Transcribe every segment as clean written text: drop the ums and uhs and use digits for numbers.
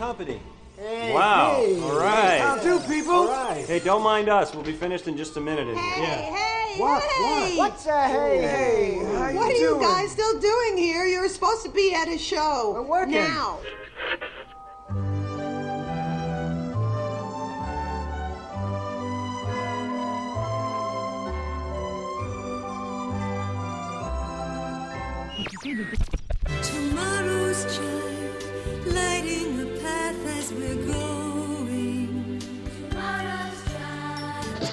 company. Hey, Wow. Hey. All right. How do, people? All right. Hey, don't mind us. We'll be finished in just a minute in here. Hey, What? hey! What's a hey? How What are you you doing? guys still doing here? You're supposed to be at a show. We're working. Now. Tomorrow's child, lighting a path as we're going. Tomorrow's child.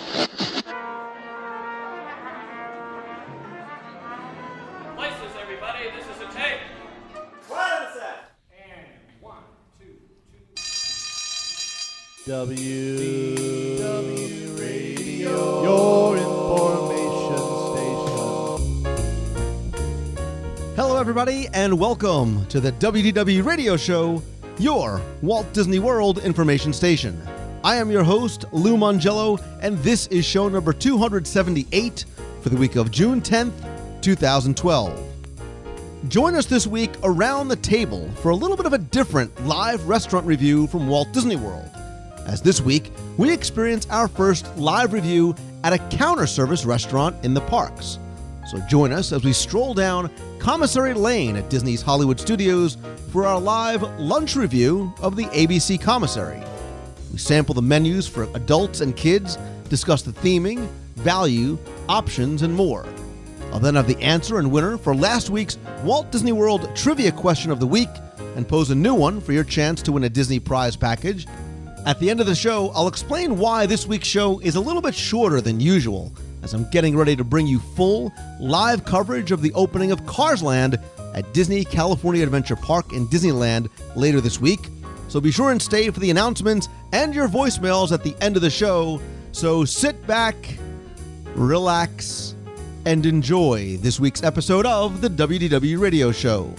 Places, everybody. This is a tape. Quiet set. And 1, 2, 2. WDW Radio, your information station. Hello, everybody, and welcome to the WDW Radio Show, your Walt Disney World information station. I am your host, Lou Mongello, and this is show number 278 for the week of June 10th, 2012. Join us this week around the table for a little bit of a different live restaurant review from Walt Disney World. As this week, we experience our first live review at a counter service restaurant in the parks. So join us as we stroll down Commissary Lane at Disney's Hollywood Studios for our live lunch review of the ABC Commissary. We sample the menus for adults and kids, discuss the theming, value, options, and more. I'll then have the answer and winner for last week's Walt Disney World Trivia Question of the Week and pose a new one for your chance to win a Disney prize package. At the end of the show, I'll explain why this week's show is a little bit shorter than usual, as I'm getting ready to bring you full, live coverage of the opening of Cars Land at Disney California Adventure Park in Disneyland later this week. So be sure and stay for the announcements and your voicemails at the end of the show. So sit back, relax, and enjoy this week's episode of the WDW Radio Show.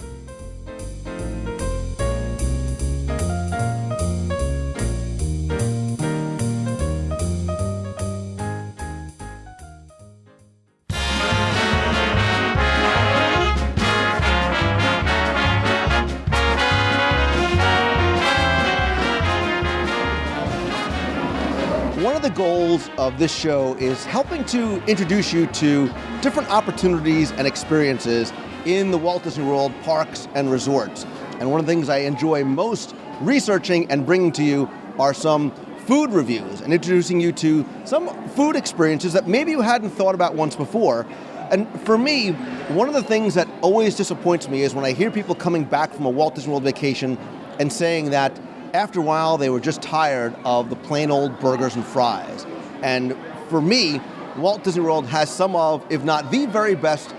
One of the goals of this show is helping to introduce you to different opportunities and experiences in the Walt Disney World parks and resorts. And one of the things I enjoy most researching and bringing to you are some food reviews and introducing you to some food experiences that maybe you hadn't thought about once before. And for me, one of the things that always disappoints me is when I hear people coming back from a Walt Disney World vacation and saying that after a while, they were just tired of the plain old burgers and fries. And for me, Walt Disney World has some of, if not the very best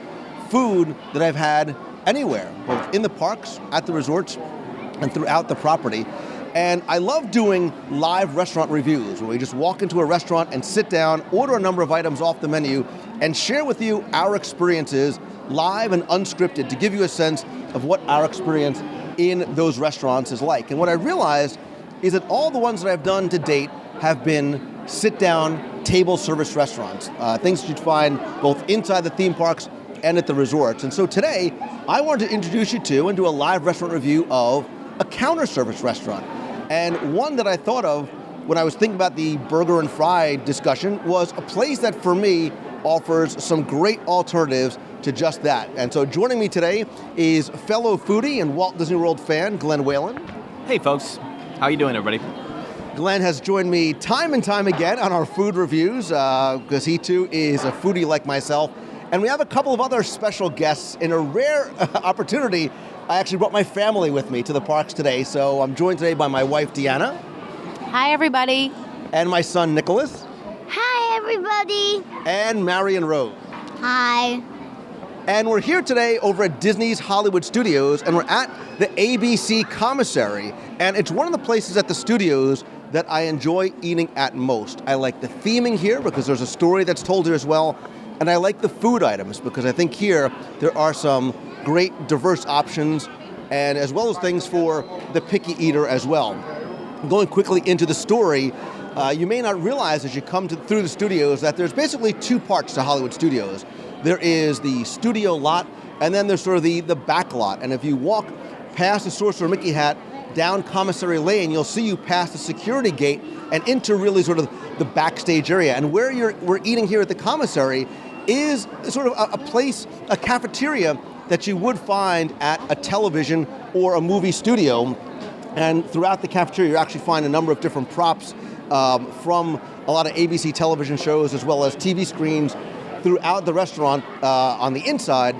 food that I've had anywhere, both in the parks, at the resorts, and throughout the property. And I love doing live restaurant reviews, where we just walk into a restaurant and sit down, order a number of items off the menu, and share with you our experiences, live and unscripted, to give you a sense of what our experience in those restaurants is like. And what I realized is that all the ones that I've done to date have been sit-down, table service restaurants, things that you'd find both inside the theme parks and at the resorts. And so today, I wanted to introduce you to and do a live restaurant review of a counter service restaurant. And one that I thought of when I was thinking about the burger and fry discussion was a place that, for me, offers some great alternatives to just that. And so joining me today is fellow foodie and Walt Disney World fan, Glenn Whalen. Hey folks, how you doing everybody? Glenn has joined me time and time again on our food reviews because he too is a foodie like myself. And we have a couple of other special guests. In a rare opportunity, I actually brought my family with me to the parks today. So I'm joined today by my wife, Deanna. Hi, everybody. And my son, Nicholas. Hi, everybody. And Marion Rose. Hi. And we're here today over at Disney's Hollywood Studios, and we're at the ABC Commissary. And it's one of the places at the studios that I enjoy eating at most. I like the theming here because there's a story that's told here as well. And I like the food items because I think here there are some great diverse options, and as well as things for the picky eater as well. Going quickly into the story, you may not realize as you come through the studios that there's basically two parts to Hollywood Studios. There is the studio lot, and then there's sort of the back lot. And if you walk past the Sorcerer Mickey hat down Commissary Lane, you'll see you pass the security gate and into really sort of the backstage area. And where we're eating here at the Commissary is sort of a place, a cafeteria that you would find at a television or a movie studio. And throughout the cafeteria, you actually find a number of different props from a lot of ABC television shows as well as TV screens throughout the restaurant on the inside,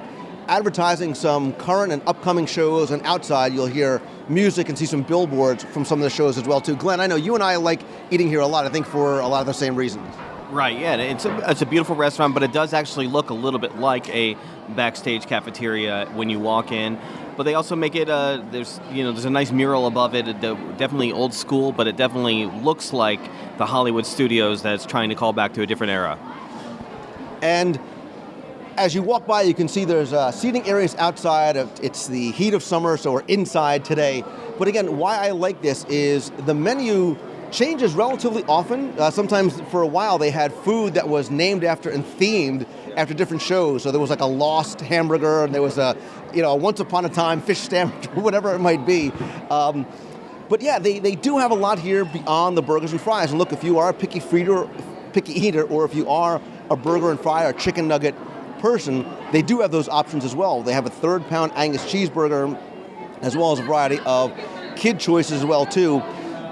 advertising some current and upcoming shows, and outside you'll hear music and see some billboards from some of the shows as well too. Glenn, I know you and I like eating here a lot, I think for a lot of the same reasons. Right, yeah, it's a beautiful restaurant, but it does actually look a little bit like a backstage cafeteria when you walk in. But they also make it, there's a nice mural above it, definitely old school, but it definitely looks like the Hollywood studios that's trying to call back to a different era. And as you walk by, you can see there's seating areas outside. It's the heat of summer, so we're inside today. But again, why I like this is the menu changes relatively often. Sometimes for a while they had food that was named after and themed after different shows. So there was like a Lost hamburger, and there was a Once Upon a Time fish sandwich, or whatever it might be. But yeah, they do have a lot here beyond the burgers and fries. And look, if you are a picky eater, or if you are a burger and fry or chicken nugget person, they do have those options as well. They have a 3rd pound Angus cheeseburger, as well as a variety of kid choices as well too.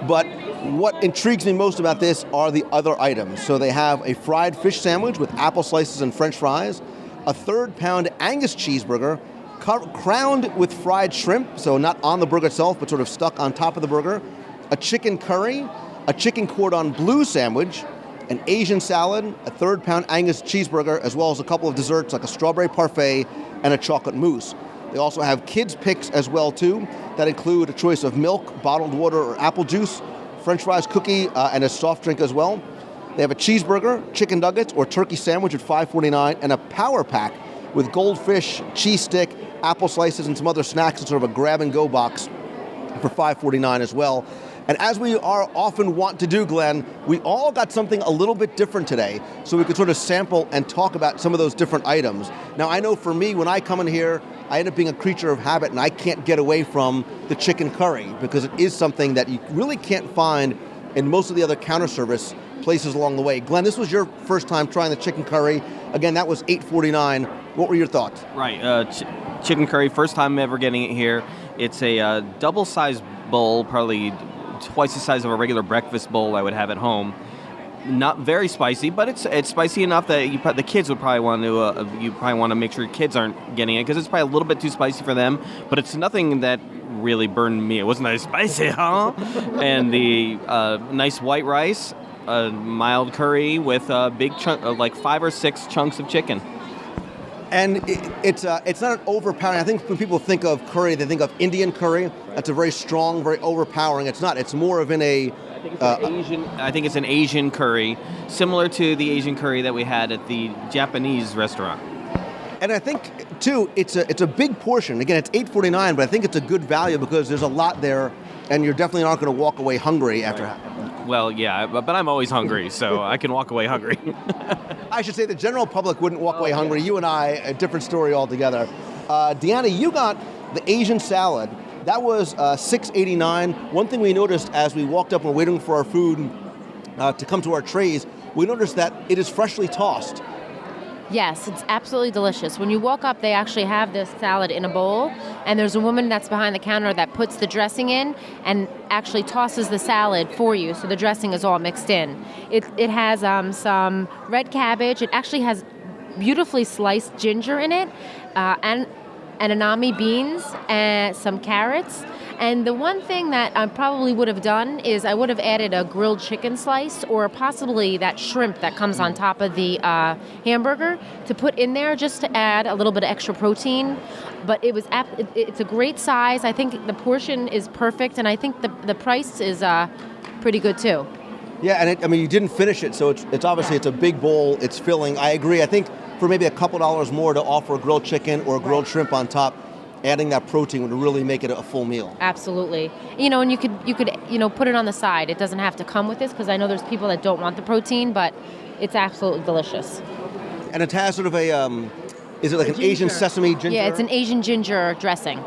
But what intrigues me most about this are the other items. So they have a fried fish sandwich with apple slices and French fries, a 3rd pound Angus cheeseburger, crowned with fried shrimp, so not on the burger itself, but sort of stuck on top of the burger, a chicken curry, a chicken cordon bleu sandwich, an Asian salad, a 3rd pound Angus cheeseburger, as well as a couple of desserts like a strawberry parfait and a chocolate mousse. They also have kids' picks as well too, that include a choice of milk, bottled water, or apple juice, French fries, cookie, and a soft drink as well. They have a cheeseburger, chicken nuggets, or turkey sandwich at $5.49, and a power pack with goldfish, cheese stick, apple slices, and some other snacks in sort of a grab-and-go box for $5.49 as well. And as we are often want to do, Glenn, we all got something a little bit different today, so we could sort of sample and talk about some of those different items. Now, I know for me, when I come in here, I end up being a creature of habit, and I can't get away from the chicken curry, because it is something that you really can't find in most of the other counter service places along the way. Glenn, this was your first time trying the chicken curry. Again, that was $8.49. What were your thoughts? Right, chicken curry, first time ever getting it here. It's a double-sized bowl, probably twice the size of a regular breakfast bowl I would have at home. Not very spicy, but it's spicy enough that the kids would probably want to. You probably want to make sure your kids aren't getting it, because it's probably a little bit too spicy for them. But it's nothing that really burned me. It wasn't that spicy, huh? And the nice white rice, a mild curry with a big chunk, like 5 or 6 chunks of chicken. And it's not an overpowering. I think when people think of curry, they think of Indian curry. That's a very strong, very overpowering. It's not. It's more of I think it's an Asian curry, similar to the Asian curry that we had at the Japanese restaurant. And I think too, it's a big portion. Again, it's $8.49, but I think it's a good value because there's a lot there, and you're definitely not going to walk away hungry after. Well, yeah, but I'm always hungry, so I can walk away hungry. I should say the general public wouldn't walk away hungry. You and I, a different story altogether. Deanna, you got the Asian salad. That was $6.89. One thing we noticed as we walked up and were waiting for our food to come to our trays, we noticed that it is freshly tossed. Yes, it's absolutely delicious. When you walk up, they actually have this salad in a bowl, and there's a woman that's behind the counter that puts the dressing in and actually tosses the salad for you, so the dressing is all mixed in. It has some red cabbage. It actually has beautifully sliced ginger in it, and anami beans, and some carrots. And the one thing that I probably would have done is I would have added a grilled chicken slice or possibly that shrimp that comes on top of the hamburger to put in there just to add a little bit of extra protein. But it's a great size. I think the portion is perfect, and I think the price is pretty good too. Yeah, and you didn't finish it, so it's obviously it's a big bowl. It's filling. I agree. I think for maybe a couple dollars more to offer a grilled chicken or a grilled shrimp on top, adding that protein would really make it a full meal. Absolutely. And you could put it on the side. It doesn't have to come with this, because I know there's people that don't want the protein, but it's absolutely delicious. And it has sort of is it like an Asian sesame ginger? Yeah, it's an Asian ginger dressing.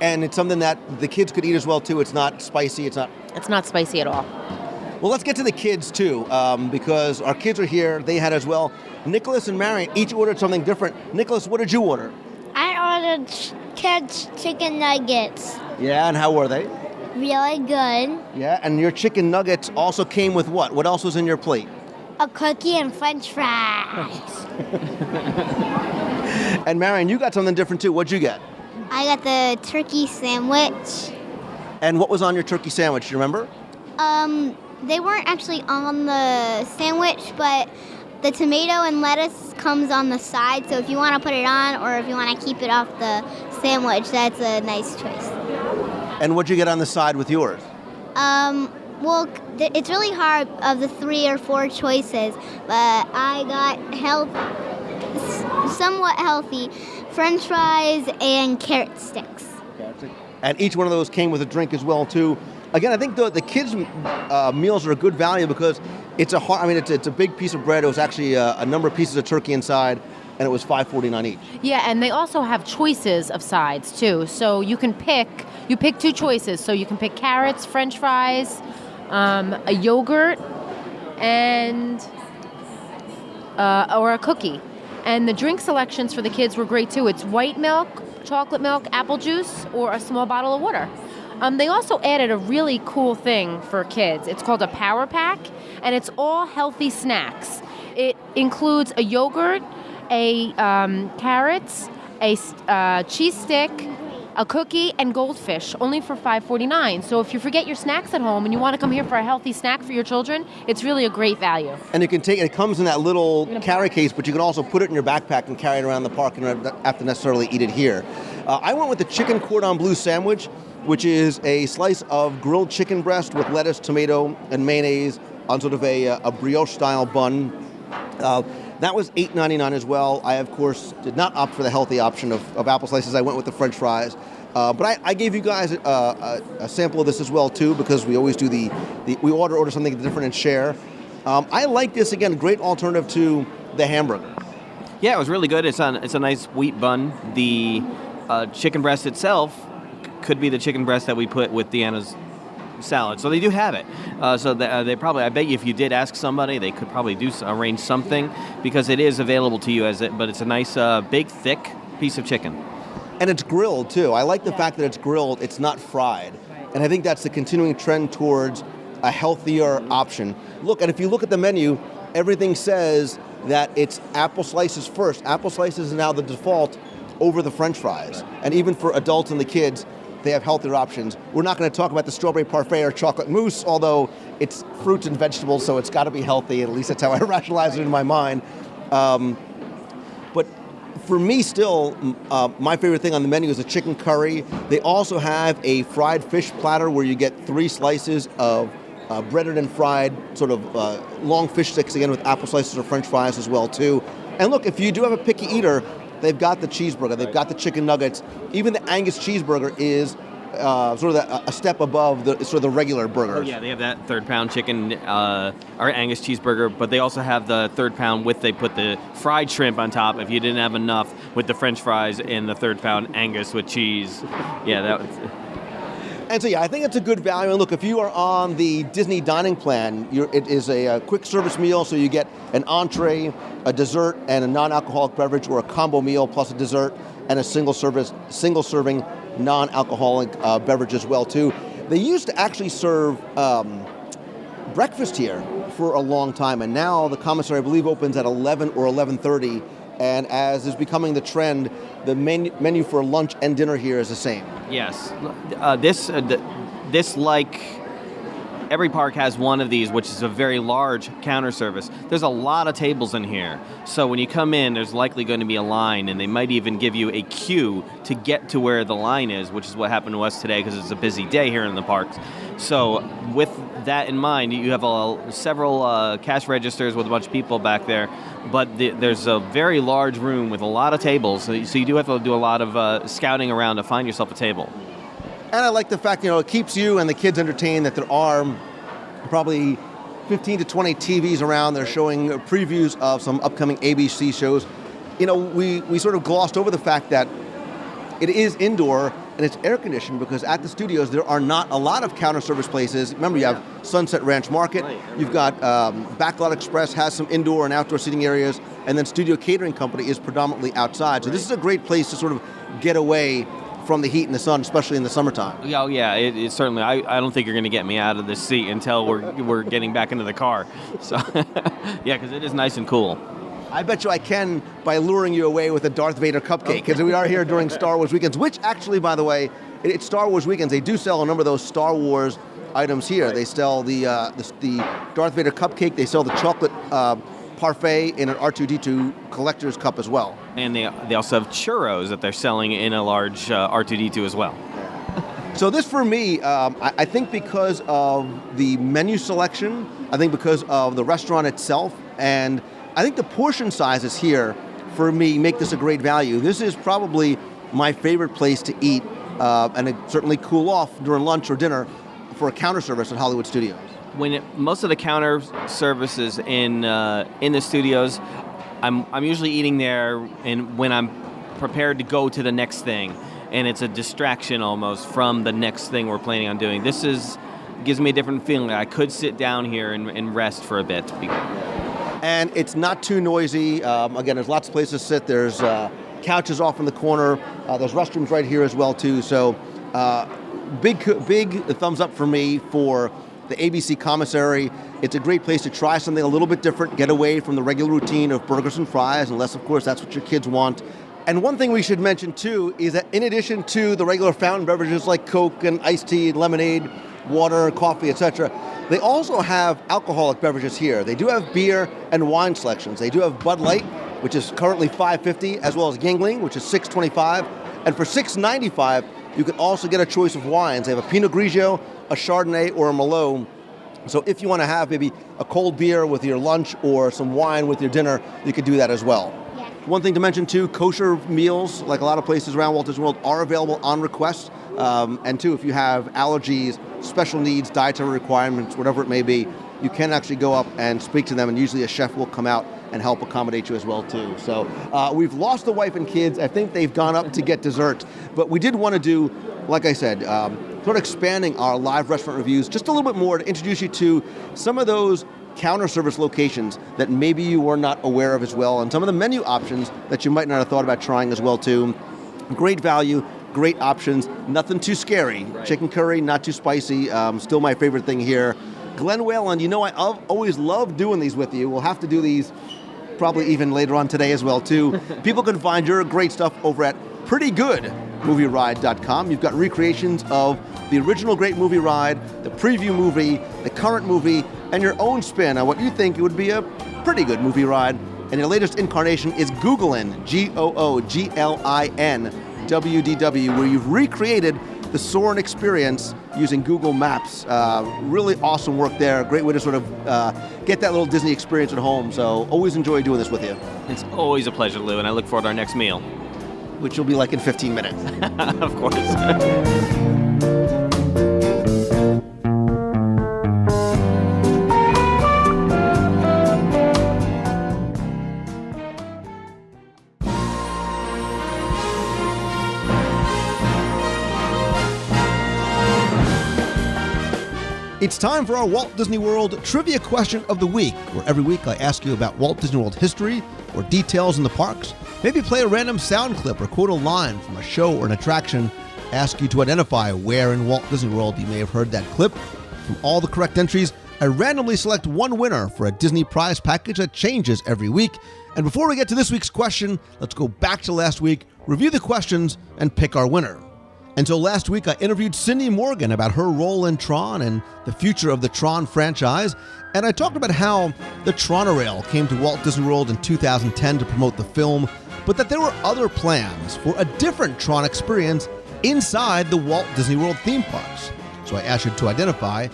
And it's something that the kids could eat as well, too. It's not spicy. It's not spicy at all. Well, let's get to the kids, too, because our kids are here. They had as well. Nicholas and Marion each ordered something different. Nicholas, what did you order? I ordered kids chicken nuggets. Yeah, and how were they? Really good. Yeah, and your chicken nuggets also came with what? What else was in your plate? A cookie and French fries. And Marion, you got something different, too. What'd you get? I got the turkey sandwich. And what was on your turkey sandwich? Do you remember? They weren't actually on the sandwich, but the tomato and lettuce comes on the side, so if you want to put it on or if you want to keep it off the sandwich, that's a nice choice. And what'd you get on the side with yours? Well, it's really hard of the 3 or 4 choices, but I got somewhat healthy French fries and carrot sticks. And each one of those came with a drink as well, too. Again, I think the kids' meals are a good value because it's a big piece of bread. It was actually a number of pieces of turkey inside, and it was $5.49 each. Yeah, and they also have choices of sides, too. So you pick 2 choices. So you can pick carrots, French fries, a yogurt, and or a cookie. And the drink selections for the kids were great, too. It's white milk, chocolate milk, apple juice, or a small bottle of water. They also added a really cool thing for kids. It's called a Power Pack, and it's all healthy snacks. It includes a yogurt, a carrots, a cheese stick, a cookie, and goldfish, only for $5.49. So if you forget your snacks at home and you want to come here for a healthy snack for your children, it's really a great value. And you can take it comes in that little carry case, but you can also put it in your backpack and carry it around the park and not have to necessarily eat it here. I went with the chicken cordon bleu sandwich, which is a slice of grilled chicken breast with lettuce, tomato, and mayonnaise on sort of a brioche-style bun. That was $8.99 as well. I, of course, did not opt for the healthy option of apple slices. I went with the French fries. But I gave you guys a sample of this as well, too, because we always do we order something different and share. I like this, again, great alternative to the hamburger. Yeah, it was really good. It's a nice wheat bun. The chicken breast itself could be the chicken breast that we put with Deanna's salad. So they do have it. So they probably, I bet you if you did ask somebody, they could probably arrange something because it is available to you but it's a nice, big, thick piece of chicken. And it's grilled, too. I like the fact that it's grilled. It's not fried. And I think that's the continuing trend towards a healthier option. Look, and if you look at the menu, everything says that it's apple slices first. Apple slices is now the default over the French fries. And even for adults and the kids, they have healthier options. We're not going to talk about the strawberry parfait or chocolate mousse, although it's fruits and vegetables, so it's got to be healthy. At least that's how I rationalize it in my mind. But for me still, my favorite thing on the menu is a chicken curry. They also have a fried fish platter where you get 3 slices of breaded and fried sort of long fish sticks, again with apple slices or French fries as well, too. And look, if you do have a picky eater, they've got the cheeseburger, they've got the chicken nuggets. Even the Angus cheeseburger is sort of a step above the regular burgers. Oh, yeah, they have that 3rd pound chicken or Angus cheeseburger, but they also have the 3rd pound they put the fried shrimp on top if you didn't have enough with the French fries and the 3rd pound Angus with cheese. Yeah, that was... And so, yeah, I think it's a good value. And look, if you are on the Disney dining plan, it is a quick service meal, so you get an entree, a dessert, and a non-alcoholic beverage, or a combo meal plus a dessert and a single serving non-alcoholic beverage as well, too. They used to actually serve breakfast here for a long time, and now the commissary, I believe, opens at 11 or 11:30. And as is becoming the trend, the menu for lunch and dinner here is the same. Yes. This like every park has one of these, which is a very large counter service. There's a lot of tables in here. So when you come in, there's likely going to be a line, and they might even give you a queue to get to where the line is, which is what happened to us today because it's a busy day here in the parks. So with that in mind, you have several cash registers with a bunch of people back there, but there's a very large room with a lot of tables, so you do have to do a lot of scouting around to find yourself a table. And I like the fact, it keeps you and the kids entertained, that there are probably 15 to 20 TVs around. They're showing previews of some upcoming ABC shows. We sort of glossed over the fact that it is indoor, and and it's air conditioned because at the studios there are not a lot of counter service places. Remember, you have Sunset Ranch Market, you've got Backlot Express has some indoor and outdoor seating areas, and then Studio Catering Company is predominantly outside. So this is a great place to sort of get away from the heat and the sun, especially in the summertime. Oh yeah, it certainly. I don't think you're going to get me out of this seat until we're getting back into the car. So yeah, because it is nice and cool. I bet you I can by luring you away with a Darth Vader cupcake, because we are here during Star Wars weekends, which actually, by the way, it's Star Wars weekends. They do sell a number of those Star Wars items here. Right. They sell the Darth Vader cupcake. They sell the chocolate parfait in an R2-D2 collector's cup as well. And they also have churros that they're selling in a large R2-D2 as well. So this, for me, I think because of the menu selection, I think because of the restaurant itself, and I think the portion sizes here, for me, make this a great value. This is probably my favorite place to eat and certainly cool off during lunch or dinner for a counter service at Hollywood Studios. Most of the counter services in the studios, I'm usually eating there, and when I'm prepared to go to the next thing, and it's a distraction almost from the next thing we're planning on doing. This gives me a different feeling. I could sit down here and rest for a bit. And it's not too noisy. Again, there's lots of places to sit. There's couches off in the corner. There's restrooms right here as well too. So big thumbs up for me for the ABC commissary. It's a great place to try something a little bit different, get away from the regular routine of burgers and fries, unless of course that's what your kids want. And one thing we should mention too is that in addition to the regular fountain beverages like Coke and iced tea, lemonade, water, coffee, etc., they also have alcoholic beverages here. They do have beer and wine selections. They do have Bud Light, which is currently $5.50, as well as Yingling, which is $6.25. And for $6.95, you can also get a choice of wines. They have a Pinot Grigio, a Chardonnay, or a Merlot. So if you want to have maybe a cold beer with your lunch or some wine with your dinner, you could do that as well. Yeah. One thing to mention too, kosher meals, like a lot of places around Walt Disney World, are available on request. And two, if you have allergies, special needs, dietary requirements, whatever it may be, you can actually go up and speak to them, and usually a chef will come out and help accommodate you as well too. So we've lost the wife and kids. I think they've gone up to get dessert. But we did want to do, like I said, sort of expanding our live restaurant reviews just a little bit more to introduce you to some of those counter service locations that maybe you were not aware of as well, and some of the menu options that you might not have thought about trying as well too. Great value, great options, nothing too scary. Right. Chicken curry, not too spicy, still my favorite thing here. Glenn Whalen, you know I always love doing these with you. We'll have to do these probably even later on today as well too. People can find your great stuff over at prettygoodmovieride.com. You've got recreations of the original Great Movie Ride, the preview movie, the current movie, and your own spin on what you think would be a pretty good movie ride. And your latest incarnation is Googlin, Googlin, WDW, where you've recreated the Soarin' experience using Google Maps. Really awesome work there. Great way to sort of get that little Disney experience at home. So always enjoy doing this with you. It's always a pleasure, Lou, and I look forward to our next meal. Which will be like in 15 minutes. Of course. It's time for our Walt Disney World Trivia Question of the Week, where every week I ask you about Walt Disney World history or details in the parks, maybe play a random sound clip or quote a line from a show or an attraction, ask you to identify where in Walt Disney World you may have heard that clip. From all the correct entries, I randomly select one winner for a Disney prize package that changes every week. And before we get to this week's question, let's go back to last week, review the questions, and pick our winner. Until last week, I interviewed Cindy Morgan about her role in Tron and the future of the Tron franchise, and I talked about how the Tronorail came to Walt Disney World in 2010 to promote the film, but that there were other plans for a different Tron experience inside the Walt Disney World theme parks. So I asked you to identify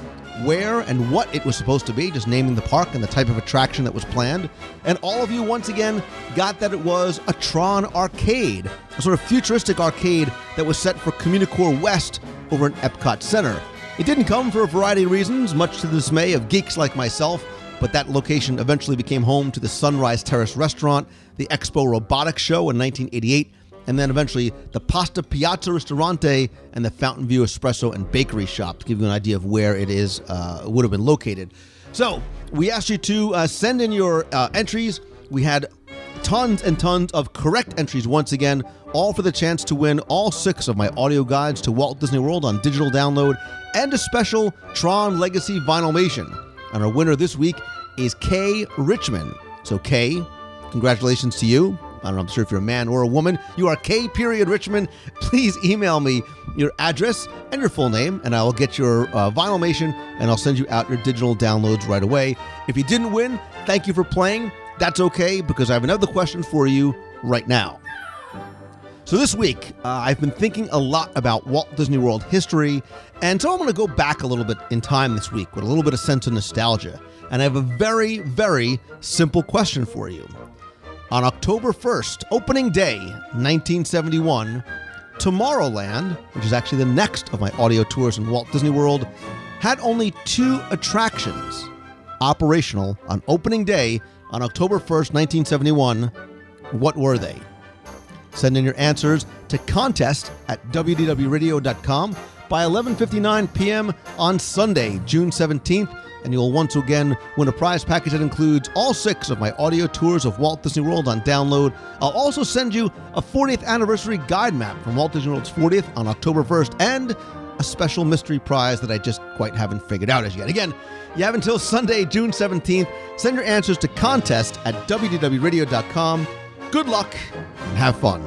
where and what it was supposed to be, just naming the park and the type of attraction that was planned. And all of you, once again, got that it was a Tron arcade, a sort of futuristic arcade that was set for Communicore West over in Epcot Center. It didn't come for a variety of reasons, much to the dismay of geeks like myself, but that location eventually became home to the Sunrise Terrace restaurant, the Expo Robotics Show in 1988, and then eventually the Pasta Piazza Ristorante and the Fountain View Espresso and Bakery Shop, to give you an idea of where it is, would have been located. So we asked you to send in your entries. We had tons and tons of correct entries once again, all for the chance to win all 6 of my audio guides to Walt Disney World on digital download and a special Tron Legacy Vinylmation. And our winner this week is Kay Richmond. So Kay, congratulations to you. I don't know, I'm sure if you're a man or a woman. You are K. Richmond. Please email me your address and your full name, and I will get your Vinylmation, and I'll send you out your digital downloads right away. If you didn't win, thank you for playing. That's okay, because I have another question for you right now. So this week, I've been thinking a lot about Walt Disney World history, and so I'm going to go back a little bit in time this week with a little bit of sense of nostalgia. And I have a very, very simple question for you. On October 1st, opening day, 1971, Tomorrowland, which is actually the next of my audio tours in Walt Disney World, had only 2 attractions operational on opening day on October 1st, 1971. What were they? Send in your answers to contest@wdwradio.com by 11:59 p.m. on Sunday, June 17th, and you'll once again win a prize package that includes all 6 of my audio tours of Walt Disney World on download. I'll also send you a 40th anniversary guide map from Walt Disney World's 40th on October 1st and a special mystery prize that I just quite haven't figured out as yet. Again, you have until Sunday, June 17th. Send your answers to contest@wdwradio.com. Good luck and have fun.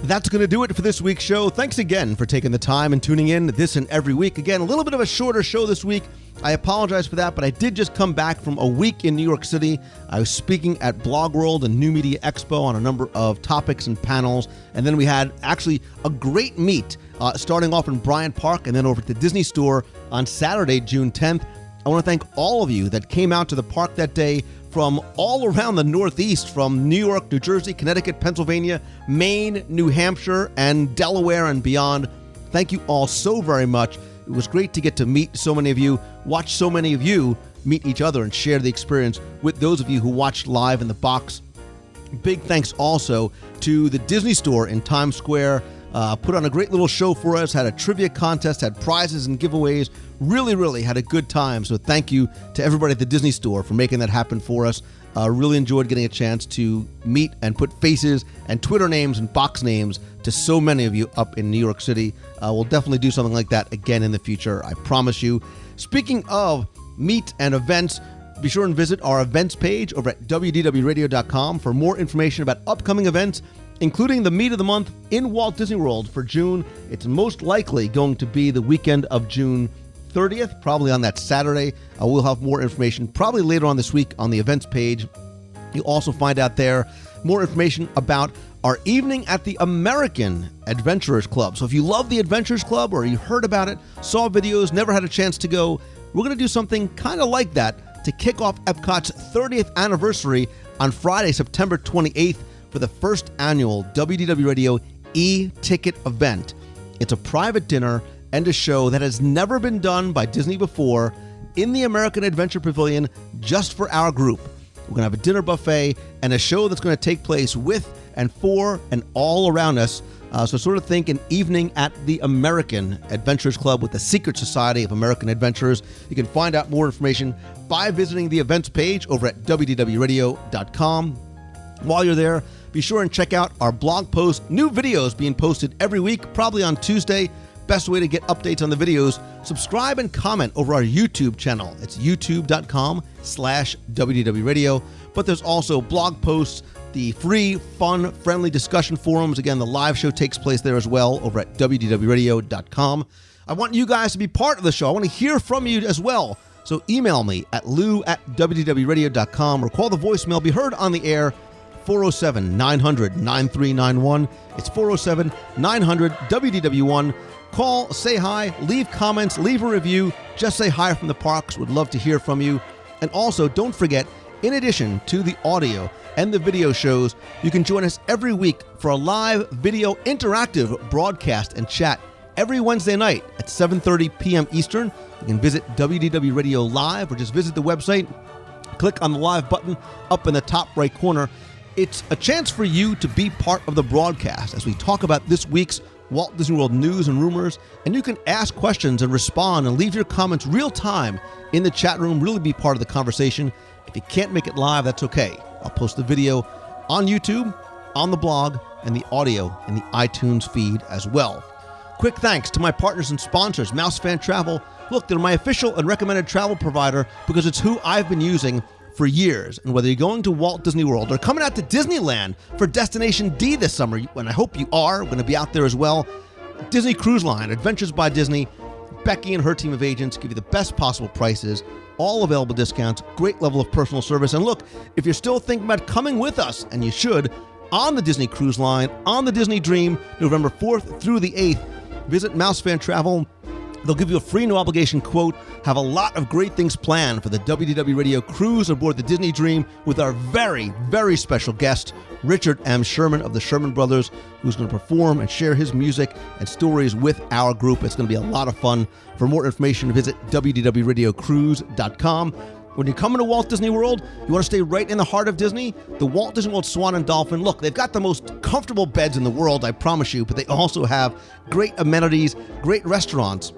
That's going to do it for this week's show. Thanks again for taking the time and tuning in this and every week. Again, a little bit of a shorter show this week. I apologize for that, but I did just come back from a week in New York City. I was speaking at Blog World and New Media Expo on a number of topics and panels. And then we had actually a great meet, starting off in Bryant Park and then over at the Disney Store on Saturday, June 10th. I want to thank all of you that came out to the park that day from all around the Northeast, from New York, New Jersey, Connecticut, Pennsylvania, Maine, New Hampshire, and Delaware and beyond. Thank you all so very much. It was great to get to meet so many of you, watch so many of you meet each other and share the experience with those of you who watched live in the box. Big thanks also to the Disney Store in Times Square. Put on a great little show for us, had a trivia contest, had prizes and giveaways, really had a good time. So thank you to everybody at the Disney Store for making that happen for us. Really enjoyed getting a chance to meet and put faces and Twitter names and box names to so many of you up in New York City. We'll definitely do something like that again in the future, I promise you. Speaking of meet and events, be sure and visit our events page over at WDWRadio.com for more information about upcoming events, including the Meet of the Month in Walt Disney World for June. It's most likely going to be the weekend of June 30th, probably on that Saturday. We'll have more information probably later on this week on the events page. You'll also find out there more information about our evening at the American Adventurers Club. So if you love the Adventurers Club or you heard about it, saw videos, never had a chance to go, we're going to do something kind of like that to kick off Epcot's 30th anniversary on Friday, September 28th for the first annual WDW Radio e-ticket event. It's a private dinner and a show that has never been done by Disney before in the American Adventure Pavilion just for our group. We're going to have a dinner buffet and a show that's going to take place with and for and all around us. So sort of think an evening at the American Adventurers Club with the Secret Society of American Adventurers. You can find out more information by visiting the events page over at WDWRadio.com. While you're there, be sure and check out our blog post. New videos being posted every week, probably on Tuesday. Best way to get updates on the videos, subscribe and comment over our YouTube channel. It's youtube.com/WDW Radio. But there's also blog posts, the free, fun, friendly discussion forums. Again, the live show takes place there as well over at WDWRadio.com. I want you guys to be part of the show. I want to hear from you as well. So email me at lou@WDWRadio.com or call the voicemail. Be heard on the air, 407-900-9391. It's 407-900-WDW1. Call, say hi, leave comments, leave a review. Just say hi from the parks. Would love to hear from you. And also, don't forget, In addition to the audio and the video shows, you can join us every week for a live video interactive broadcast and chat every Wednesday night at 7:30 p.m. Eastern. You can visit WDW Radio Live or just visit the website, click on the live button up in the top right corner. It's a chance for you to be part of the broadcast as we talk about this week's Walt Disney World news and rumors, and you can ask questions and respond and leave your comments real time in the chat room, really be part of the conversation. If you can't make it live, that's okay. I'll post the video on YouTube, on the blog, and the audio in the iTunes feed as well. Quick thanks to my partners and sponsors, Mouse Fan Travel. Look, they're my official and recommended travel provider because it's who I've been using for years. And whether you're going to Walt Disney World or coming out to Disneyland for Destination D this summer, and I hope you are, we're going to be out there as well, Disney Cruise Line, Adventures by Disney, Becky and her team of agents give you the best possible prices, all available discounts, great level of personal service. And look, if you're still thinking about coming with us, and you should, on the Disney Cruise Line, on the Disney Dream, November 4th through the 8th, visit Mouse Fan Travel. They'll give you a free no obligation quote, have a lot of great things planned for the WDW Radio cruise aboard the Disney Dream with our very, very special guest, Richard M. Sherman of the Sherman Brothers, who's going to perform and share his music and stories with our group. It's going to be a lot of fun. For more information, visit WDWRadioCruise.com. When you're coming to Walt Disney World, you want to stay right in the heart of Disney? The Walt Disney World Swan and Dolphin, look, they've got the most comfortable beds in the world, I promise you, but they also have great amenities, great restaurants,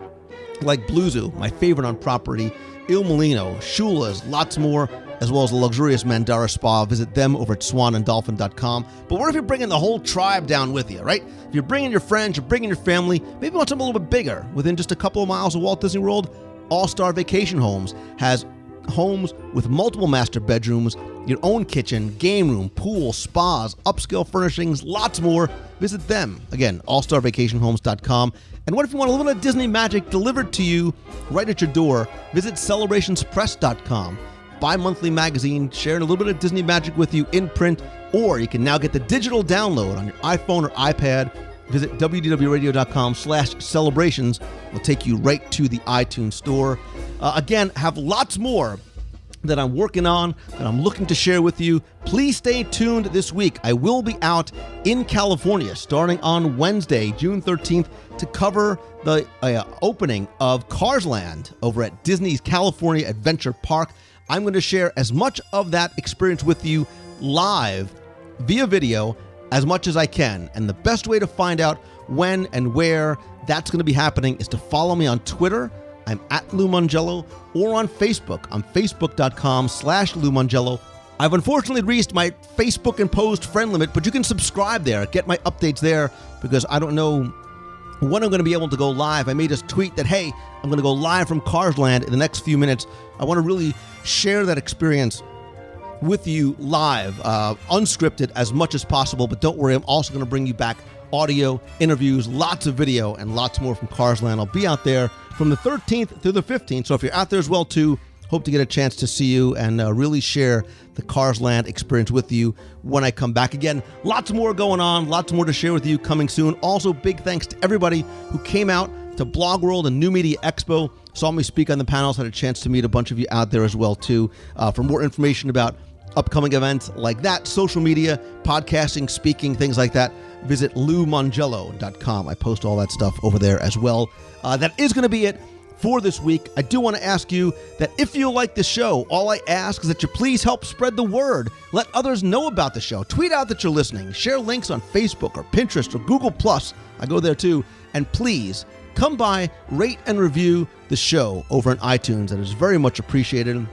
like Blue Zoo, my favorite on property, Il Molino, Shula's, lots more, as well as the luxurious Mandara Spa. Visit them over at swananddolphin.com. But what if you're bringing the whole tribe down with you, right? If you're bringing your friends, you're bringing your family, maybe you want something a little bit bigger. Within just a couple of miles of Walt Disney World, All-Star Vacation Homes has homes with multiple master bedrooms, your own kitchen, game room, pool, spas, upscale furnishings, lots more. Visit them. Again, allstarvacationhomes.com. And what if you want a little bit of Disney magic delivered to you right at your door? Visit celebrationspress.com. Bi-monthly magazine sharing a little bit of Disney magic with you in print, or you can now get the digital download on your iPhone or iPad. Visit wdwradio.com/celebrations. It'll take you right to the iTunes store. Again, have lots more that I'm working on, that I'm looking to share with you. Please stay tuned this week. I will be out in California starting on Wednesday, June 13th, to cover the opening of Cars Land over at Disney's California Adventure Park. I'm going to share as much of that experience with you live via video as much as I can. And the best way to find out when and where that's going to be happening is to follow me on Twitter. I'm at Lou Mongello, or on Facebook. I'm facebook.com/Lou Mongello. I've unfortunately reached my Facebook imposed friend limit, but you can subscribe there, get my updates there, because I don't know when I'm going to be able to go live. I may just tweet that, hey, I'm going to go live from Cars Land in the next few minutes. I want to really share that experience with you live, unscripted as much as possible, but don't worry, I'm also going to bring you back audio, interviews, lots of video, and lots more from Cars Land. I'll be out there from the 13th through the 15th, so if you're out there as well too, hope to get a chance to see you and really share the Cars Land experience with you when I come back. Again, lots more going on, lots more to share with you coming soon. Also, big thanks to everybody who came out to Blog World and New Media Expo, saw me speak on the panels, had a chance to meet a bunch of you out there as well too. For more information about upcoming events like that, social media, podcasting, speaking, things like that, visit LouMongello.com. I post all that stuff over there as well. That is going to be it for this week. I do want to ask you that if you like the show, all I ask is that you please help spread the word. Let others know about the show. Tweet out that you're listening. Share links on Facebook or Pinterest or Google+. I go there too. And please come by, rate and review the show over on iTunes. That is very much appreciated.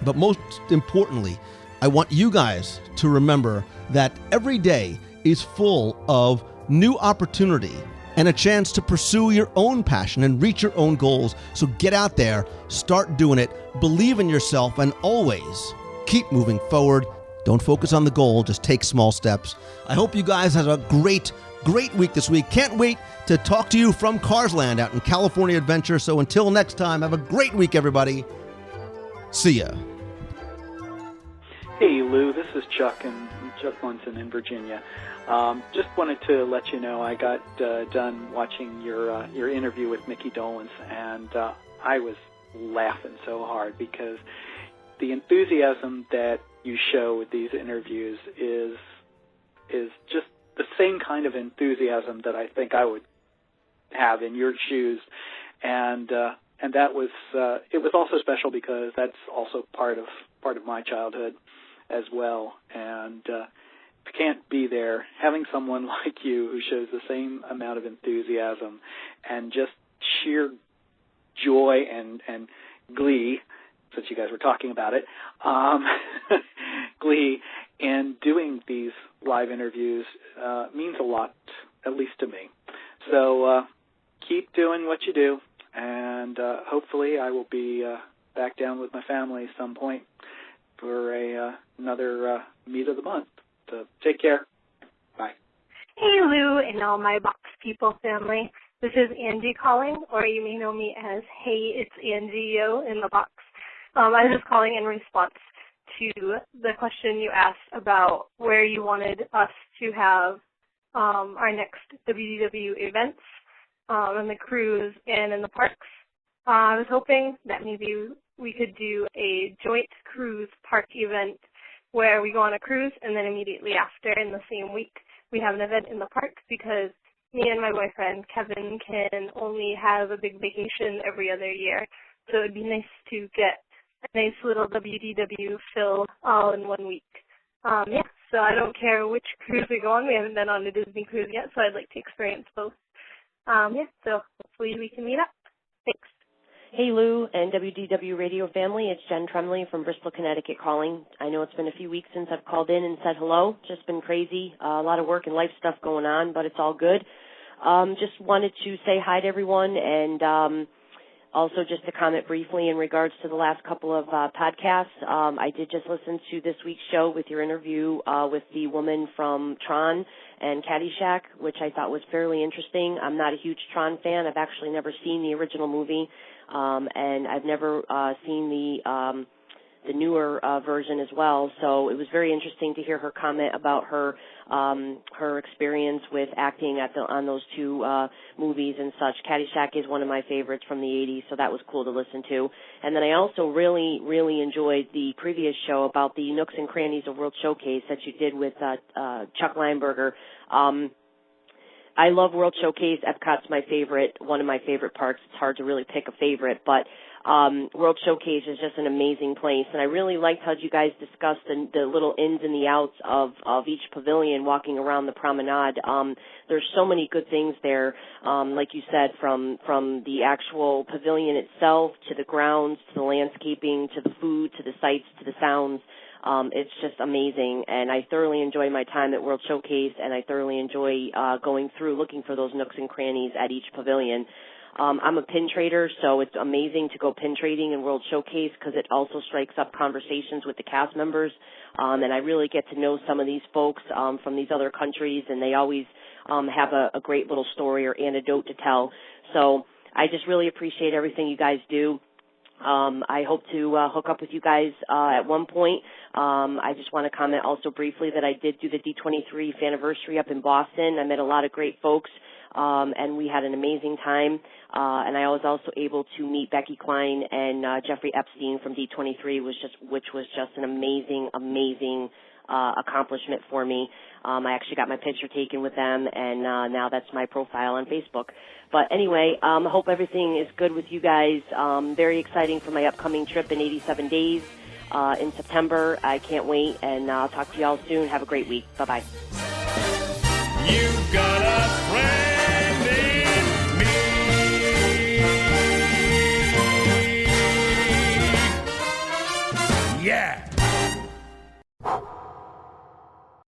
But most importantly, I want you guys to remember that every day is full of new opportunity and a chance to pursue your own passion and reach your own goals. So get out there, start doing it, believe in yourself, and always keep moving forward. Don't focus on the goal, just take small steps. I hope you guys have a great week this week. Can't wait to talk to you from Cars Land out in California Adventure. So until next time, have a great week, everybody. See ya. Hey, Lou, this is Chuck Munson in Virginia. Just wanted to let you know I got done watching your interview with Mickey Dolenz, and I was laughing so hard because the enthusiasm that you show with these interviews is just the same kind of enthusiasm that I think I would have in your shoes, and that was it was also special because that's also part of my childhood as well. And if you can't be there, having someone like you who shows the same amount of enthusiasm and just sheer joy and glee, since you guys were talking about it, glee in doing these live interviews means a lot, at least to me. So keep doing what you do, and hopefully I will be back down with my family at some point for another meet of the month. So take care. Bye. Hey, Lou, and all my Box People family. This is Angie calling, or you may know me as Hey, it's Angie Yo in the box. I was just calling in response to the question you asked about where you wanted us to have our next WDW events on the cruise and in the parks. I was hoping that maybe we could do a joint cruise park event where we go on a cruise and then immediately after in the same week we have an event in the park, because me and my boyfriend Kevin can only have a big vacation every other year. So it would be nice to get a nice little WDW fill all in 1 week. So I don't care which cruise we go on. We haven't been on a Disney cruise yet, so I'd like to experience both. So hopefully we can meet up. Thanks. Hey, Lou and WDW Radio family. It's Jen Tremley from Bristol, Connecticut calling. I know it's been a few weeks since I've called in and said hello. Just been crazy. A lot of work and life stuff going on, but it's all good. Just wanted to say hi to everyone, and also just to comment briefly in regards to the last couple of podcasts. I did just listen to this week's show with your interview with the woman from Tron and Caddyshack, which I thought was fairly interesting. I'm not a huge Tron fan. I've actually never seen the original movie, and I've never seen the newer version as well. So it was very interesting to hear her comment about her experience with acting on those two movies and such. Caddyshack is one of my favorites from the 80s, so that was cool to listen to. And then I also really, really enjoyed the previous show about the nooks and crannies of World Showcase that you did with Chuck Lineberger. I love World Showcase. Epcot's my favorite, one of my favorite parks. It's hard to really pick a favorite, but World Showcase is just an amazing place, and I really liked how you guys discussed the little ins and the outs of each pavilion walking around the promenade. There's so many good things there, like you said, from the actual pavilion itself to the grounds, to the landscaping, to the food, to the sights, to the sounds. It's just amazing, and I thoroughly enjoy my time at World Showcase, and I thoroughly enjoy going through looking for those nooks and crannies at each pavilion. I'm a pin trader, so it's amazing to go pin trading in World Showcase because it also strikes up conversations with the cast members, and I really get to know some of these folks from these other countries, and they always have a great little story or anecdote to tell. So I just really appreciate everything you guys do. I hope to hook up with you guys at one point. I just want to comment also briefly that I did do the D23 anniversary up in Boston. I met a lot of great folks, and we had an amazing time. And I was also able to meet Becky Klein and Jeffrey Epstein from D23, which was just an amazing accomplishment for me. I actually got my picture taken with them, and now that's my profile on Facebook. But anyway, I hope everything is good with you guys. Very exciting for my upcoming trip in 87 days in September. I can't wait, and I'll talk to you all soon. Have a great week. Bye-bye. You got